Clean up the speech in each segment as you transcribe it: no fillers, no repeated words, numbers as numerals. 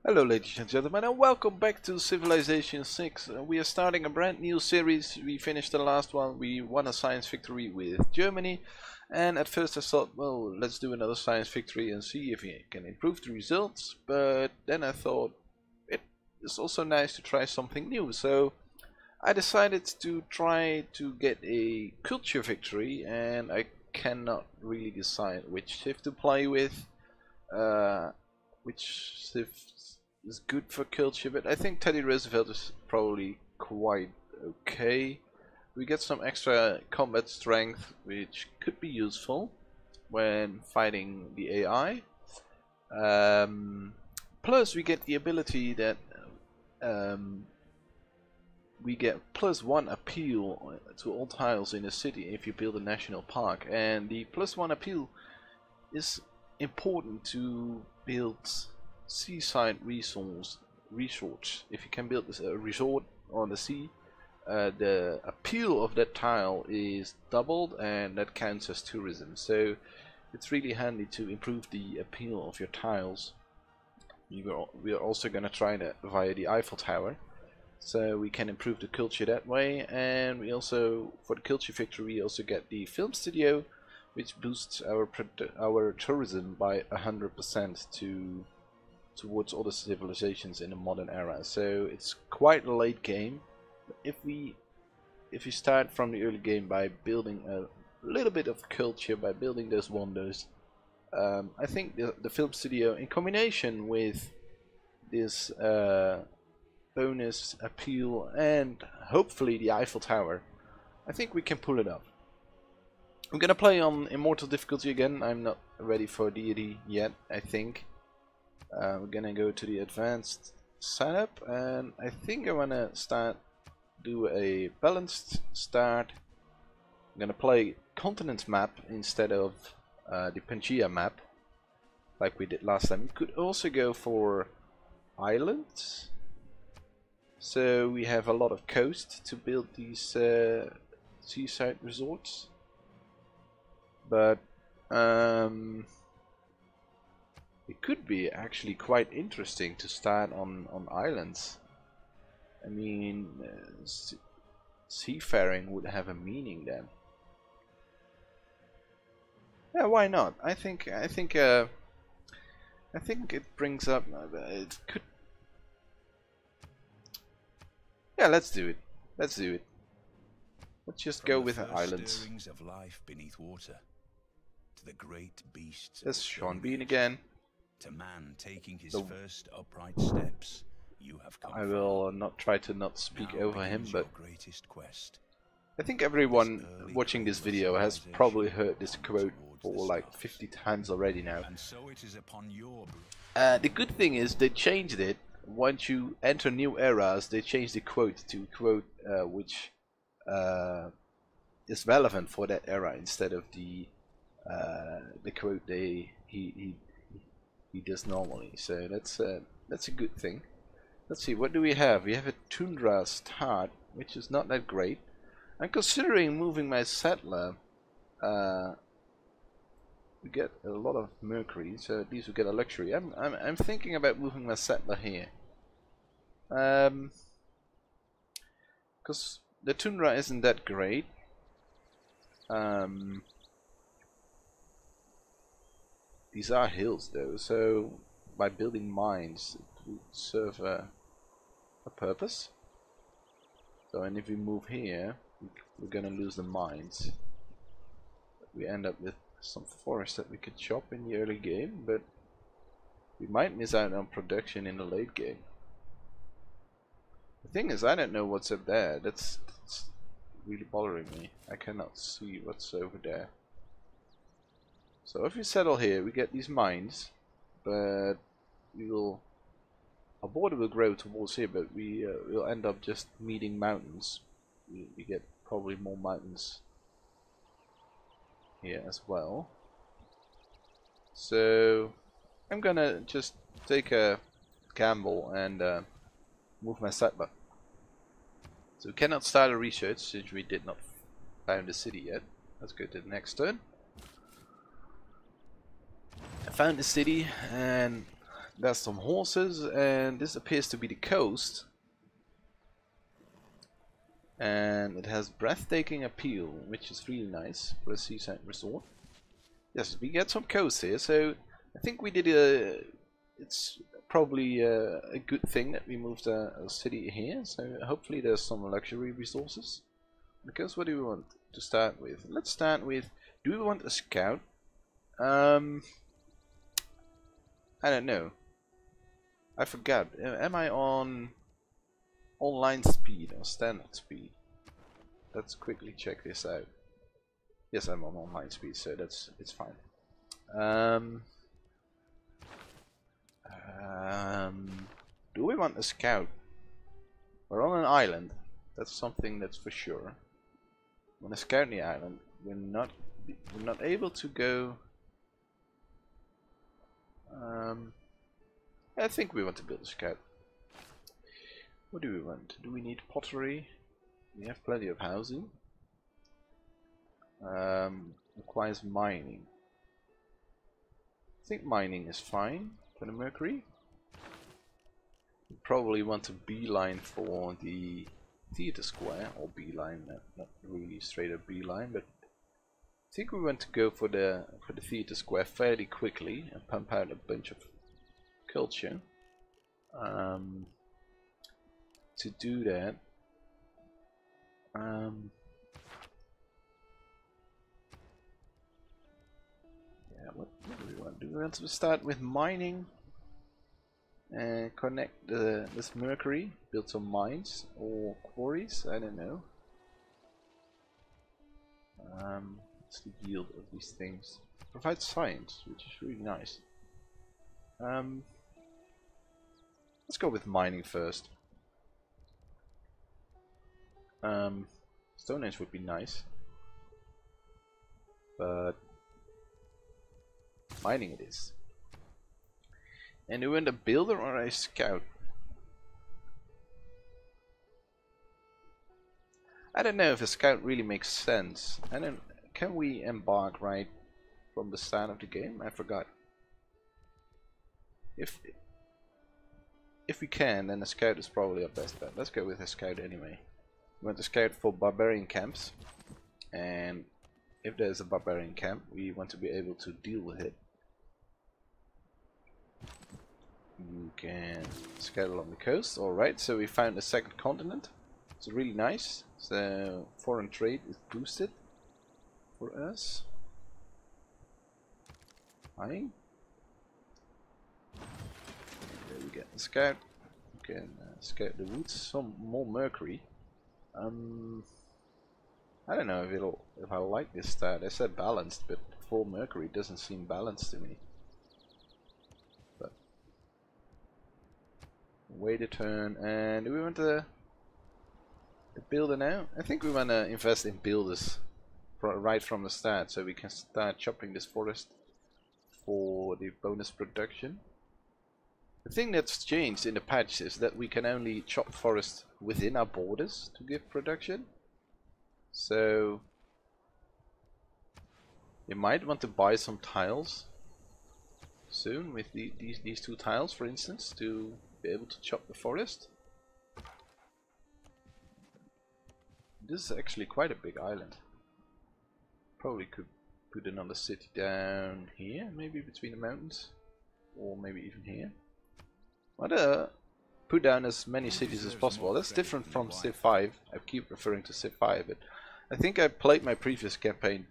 Hello ladies and gentlemen, and welcome back to Civilization 6. We are starting a brand new series. We finished the last one. We won a science victory with Germany, and at first I thought, well, let's do another science victory and see if we can improve the results. But then I thought it is also nice to try something new, so I decided to try to get a culture victory, and I cannot really decide which civ to play with, which civ is good for culture, but I think Teddy Roosevelt is probably quite okay. We get some extra combat strength, which could be useful when fighting the AI. Plus we get the ability that we get +1 appeal to all tiles in a city if you build a national park, and the +1 appeal is important to build seaside resorts. If you can build a resort on the sea, the appeal of that tile is doubled, and that counts as tourism. So it's really handy to improve the appeal of your tiles. We are also going to try that via the Eiffel Tower, so we can improve the culture that way. And we also, for the culture victory, we also get the film studio, which boosts our tourism by 100% towards all the civilizations in the modern era. So it's quite a late game. If we start from the early game by building a little bit of culture, by building those wonders, I think the film studio, in combination with this bonus appeal and hopefully the Eiffel Tower, I think we can pull it off. I'm gonna play on Immortal difficulty again. I'm not ready for deity yet, I think. We're gonna go to the advanced setup, and I think I wanna do a balanced start. I'm gonna play continent map instead of the Pangea map, like we did last time. We could also go for islands, so we have a lot of coast to build these seaside resorts. But it could be actually quite interesting to start on islands. I mean, seafaring would have a meaning then. Yeah, why not? I think it brings up. It could. Yeah, let's do it. Let's do it. Let's just go with the islands. Of life beneath water, to the great beasts. There's Sean Bean again. To man taking his first upright steps, you have come. I will not try to not speak over him, but greatest quest. I think everyone watching this video has probably heard this quote for like 50 times already now. And so it is upon your the good thing is they changed it. Once you enter new eras, they changed the quote to quote which is relevant for that era instead of the quote he does normally. So that's a good thing. Let's see, what do we have? We have a tundra start, which is not that great. I'm considering moving my settler. We get a lot of mercury, so at least we get a luxury. I'm thinking about moving my settler here, because the tundra isn't that great. These are hills though, so by building mines it would serve a purpose. So, and if we move here, we're gonna lose the mines. We end up with some forest that we could chop in the early game, but we might miss out on production in the late game. The thing is, I don't know what's up there. That's really bothering me. I cannot see what's over there. So if we settle here, we get these mines, but our border will grow towards here, but we'll end up just meeting mountains. We get probably more mountains here as well. So I'm gonna just take a gamble and move my settler. So we cannot start a research since we did not found a city yet. Let's go to the next turn. I found the city, and There's some horses, and this appears to be the coast. And it has breathtaking appeal, which is really nice for a seaside resort. Yes, we get some coast here, so I think we did it's probably a good thing that we moved a city here. So hopefully there's some luxury resources. Because what do we want to start with? Let's start with, do we want a scout? I don't know. I forgot. Am I on online speed or standard speed? Let's quickly check this out. Yes, I'm on online speed, so it's fine. Do we want a scout? We're on an island. That's something that's for sure. When a scout the island, we're not able to go. I think we want to build a scout. What do we want? Do we need pottery? We have plenty of housing. Requires mining. I think mining is fine for the mercury. We probably want a beeline for the theater square, or beeline, not really straight up beeline, but I think we want to go for the theater square fairly quickly and pump out a bunch of culture. To do that, what do we want? Do we want to start with mining and connect this mercury, build some mines or quarries? I don't know. What's the yield of these things? Provide science, which is really nice. Let's go with mining first. Stonehenge would be nice, but mining it is. And do we want a builder or a scout? I don't know if a scout really makes sense. Can we embark right from the start of the game? I forgot. If we can, then a scout is probably our best bet. Let's go with a scout anyway. We want to scout for barbarian camps, and if there's a barbarian camp, we want to be able to deal with it. You can scout along the coast. Alright, so we found a second continent. It's really nice. So foreign trade is boosted for us. Fine. There we get the scout. We can scout the woods. Some more mercury. I don't know if I like this stat. I said balanced, but 4 mercury doesn't seem balanced to me. But wait a turn, and do we want to builder now? I think we want to invest in builders right from the start, so we can start chopping this forest for the bonus production. The thing that's changed in the patch is that we can only chop forest within our borders to give production. So you might want to buy some tiles soon with these 2 tiles, for instance, to be able to chop the forest. This is actually quite a big island. Probably could put another city down here, maybe between the mountains, or maybe even here. But put down as many cities as possible. That's different from Civ 5. I keep referring to Civ 5, but I think I played my previous campaign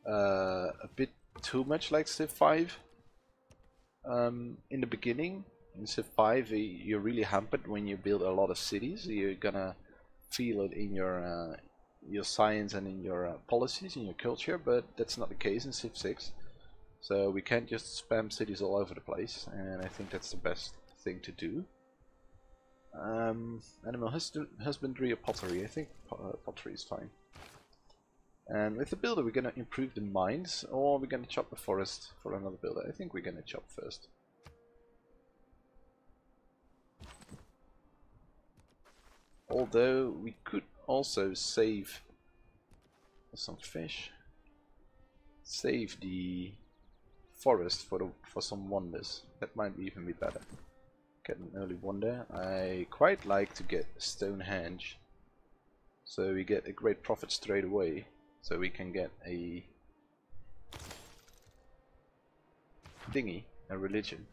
a bit too much like Civ 5. In the beginning, in Civ 5, you're really hampered when you build a lot of cities. You're gonna feel it in your science and in your policies, in your culture, but that's not the case in Civ 6. So we can't just spam cities all over the place, and I think that's the best thing to do. Animal husbandry or pottery? I think pottery is fine. And with the builder, we're gonna improve the mines, or we're gonna chop the forest for another builder. I think we're gonna chop first. Although we could also save some fish. Save the forest for some wonders. That might even be better. Get an early wonder. I quite like to get Stonehenge, so we get a great profit straight away. So we can get a thingy, a religion.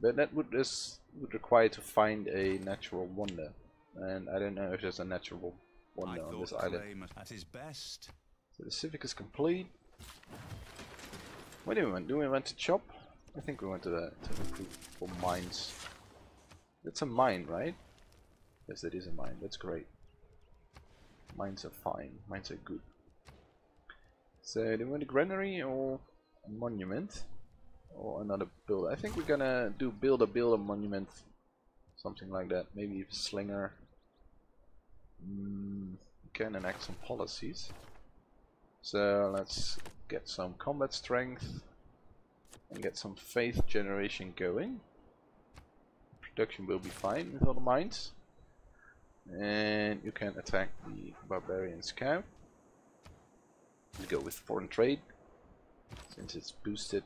But that would require to find a natural wonder, and I don't know if there's a natural wonder on this island. At his best. So the civic is complete. What do we want? Do we want to chop? I think we want to improve for mines. It's a mine, right? Yes, it is a mine. That's great. Mines are fine. Mines are good. So do we want a granary or a monument? Or another build? I think we're gonna build a monument. Something like that. Maybe a slinger. We can enact some policies. So let's get some combat strength and get some faith generation going. Production will be fine with all the mines. And you can attack the barbarian scout. We go with foreign trade since it's boosted.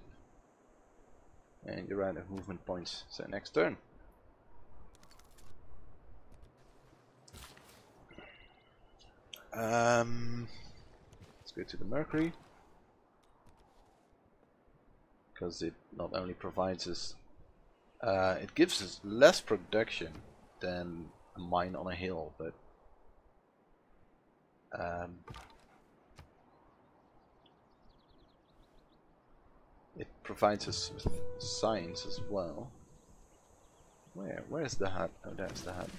And you're out of movement points. So next turn. Let's go to the Mercury, because it not only provides us, it gives us less production than a mine on a hill, but it provides us with science as well. Where's the hut? Oh, there's the hut.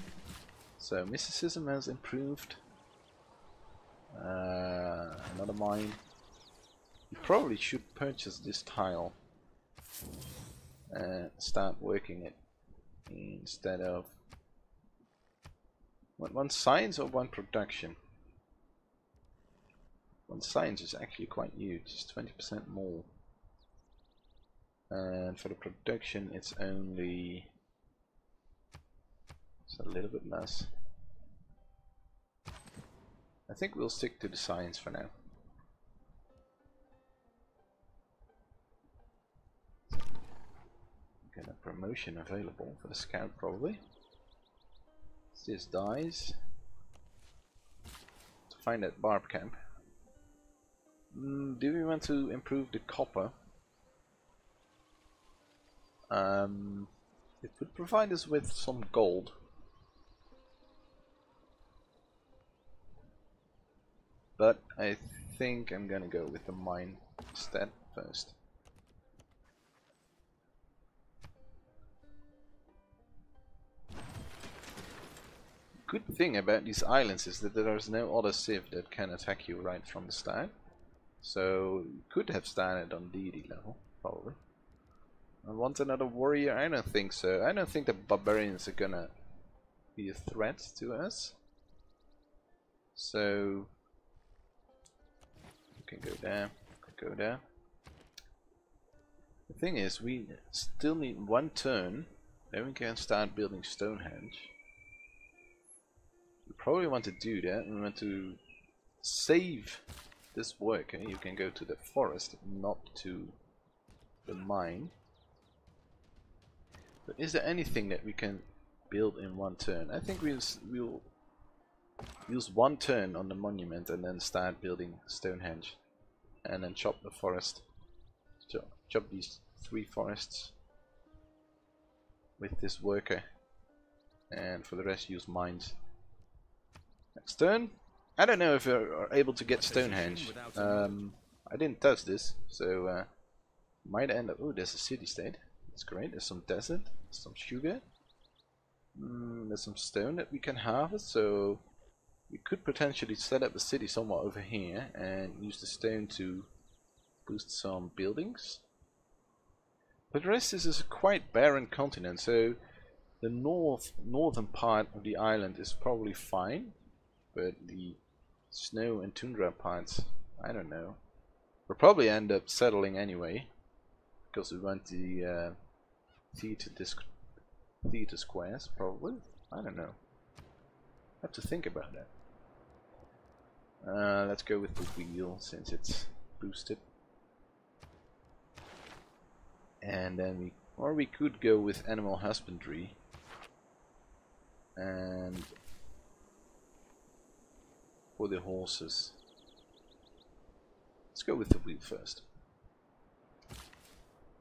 So mysticism has improved. Another mine. You probably should purchase this tile and start working it instead of one science or one production. One science is actually quite huge, it's 20% more. And for the production it's only a little bit less. I think we'll stick to the science for now. Get a promotion available for the scout probably. This dies. To find that barb camp. Do we want to improve the copper? It would provide us with some gold. But I think I'm gonna go with the mine instead first. Good thing about these islands is that there's no other civ that can attack you right from the start. So you could have started on deity level, probably. I want another warrior? I don't think so. I don't think the barbarians are gonna be a threat to us. So can go there, go there. The thing is, we still need one turn, then we can start building Stonehenge. We probably want to do that. We want to save this worker. You can go to the forest, not to the mine. But is there anything that we can build in one turn? I think we'll use one turn on the monument and then start building Stonehenge. And then chop the forest. Chop these 3 forests with this worker. And for the rest use mines. Next turn. I don't know if we're able to get Stonehenge. I didn't touch this, so might end up... Oh, there's a city-state. That's great. There's some desert, some sugar. There's some stone that we can harvest, so we could potentially set up a city somewhere over here and use the stone to boost some buildings. But the rest is a quite barren continent, so the northern part of the island is probably fine, but the snow and tundra parts, I don't know. We'll probably end up settling anyway, because we want the theater squares, probably. I don't know. Have to think about that. Let's go with the wheel since it's boosted. And then we could go with animal husbandry. And for the horses, let's go with the wheel first.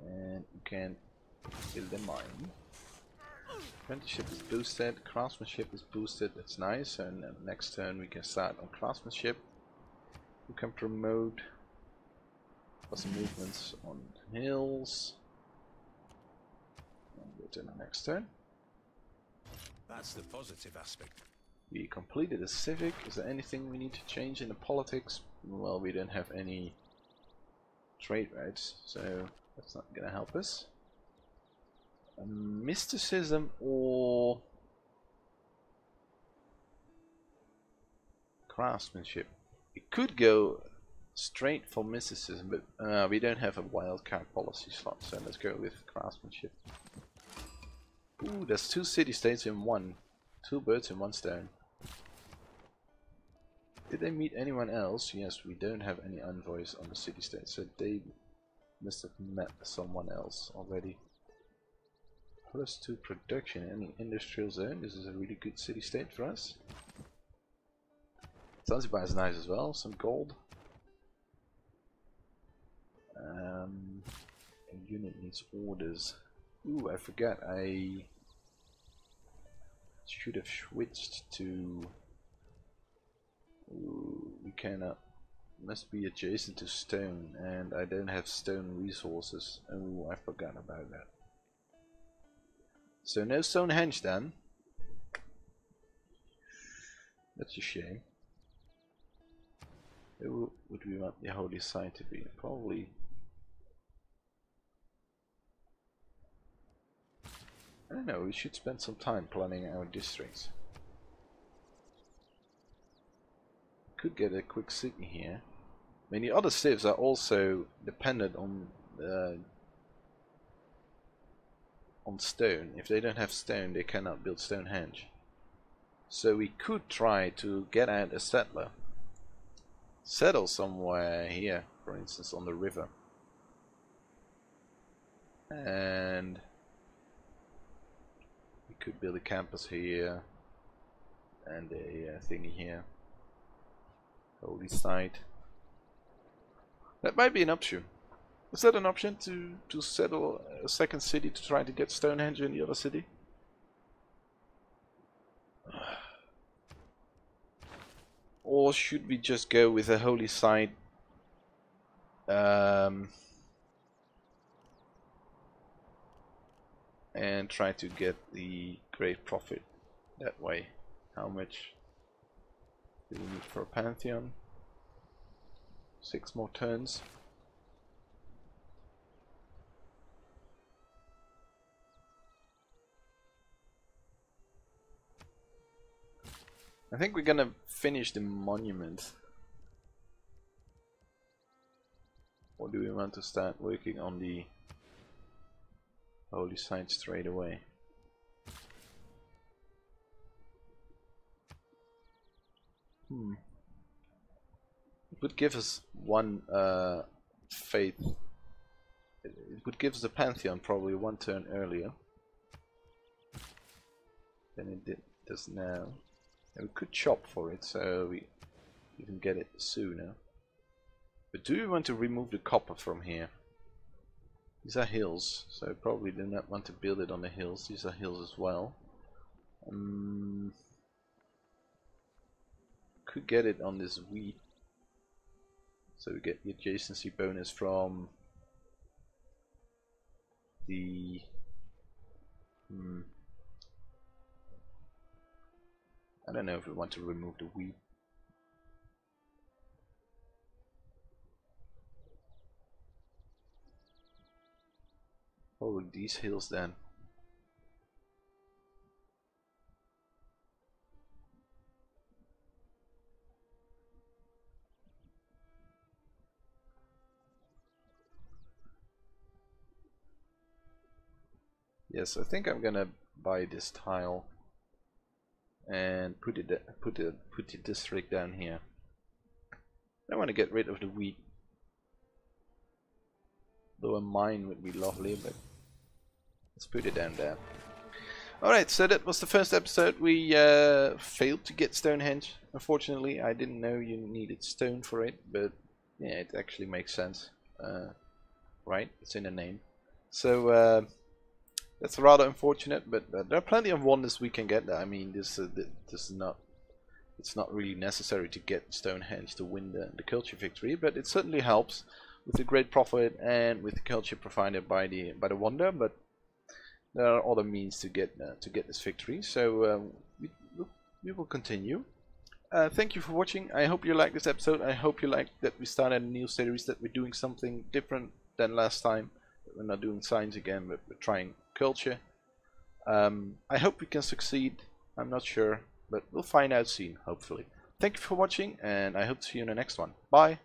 And you can build a mine. Apprenticeship is boosted, craftsmanship is boosted, that's nice. And then next turn we can start on craftsmanship. We can promote some movements on hills. And go to the next turn. That's the positive aspect. We completed a civic. Is there anything we need to change in the politics? Well, we don't have any trade rights, so that's not gonna help us. Mysticism or craftsmanship. It could go straight for mysticism, but we don't have a wildcard policy slot, so let's go with craftsmanship. Ooh, there's 2 city-states in one. 2 birds in one stone. Did they meet anyone else? Yes, we don't have any envoys on the city-state, so they must have met someone else already. +2 production in the industrial zone. This is a really good city-state for us. Zanzibar is nice as well, some gold. A unit needs orders. Ooh, I forgot, I should have switched to... Ooh, we cannot, must be adjacent to stone, and I don't have stone resources. Oh, I forgot about that. So no Stonehenge then. That's a shame. Who would we want the holy site to be? Probably... I don't know, we should spend some time planning our districts. Could get a quick city here. I mean, the other civs are also dependent on stone. If they don't have stone, they cannot build Stonehenge. So we could try to get out a settler. Settle somewhere here, for instance, on the river. And we could build a campus here. And a thingy here. Holy site. That might be an option. Is that an option to settle a second city to try to get Stonehenge in the other city? Or should we just go with a holy site and try to get the great profit that way? How much do we need for a pantheon? 6 more turns. I think we're gonna finish the monument. Or do we want to start working on the holy site straight away? It would give us one faith. It would give us a pantheon probably 1 turn earlier than it does now. And we could chop for it, so we even get it sooner. But do we want to remove the copper from here? These are hills, so I probably do not want to build it on the hills. These are hills as well. Could get it on this wheat, so we get the adjacency bonus from the I don't know if we want to remove the wheat. Probably these hills then. Yes, I think I'm gonna buy this tile and put the district down here. I want to get rid of the wheat. Though a mine would be lovely, but let's put it down there. Alright, so that was the first episode. We failed to get Stonehenge. Unfortunately, I didn't know you needed stone for it, but yeah, it actually makes sense. Right? It's in the name. So that's rather unfortunate, but there are plenty of wonders we can get there. I mean, this is not. It's not really necessary to get Stonehenge to win the culture victory, but it certainly helps with the great profit and with the culture provided by the wonder. But there are other means to get this victory, so we will continue. Thank you for watching. I hope you liked this episode. I hope you liked that we started a new series, that we're doing something different than last time. We're not doing science again, but we're trying culture. I hope we can succeed. I'm not sure, but we'll find out soon, hopefully. Thank you for watching, and I hope to see you in the next one. Bye!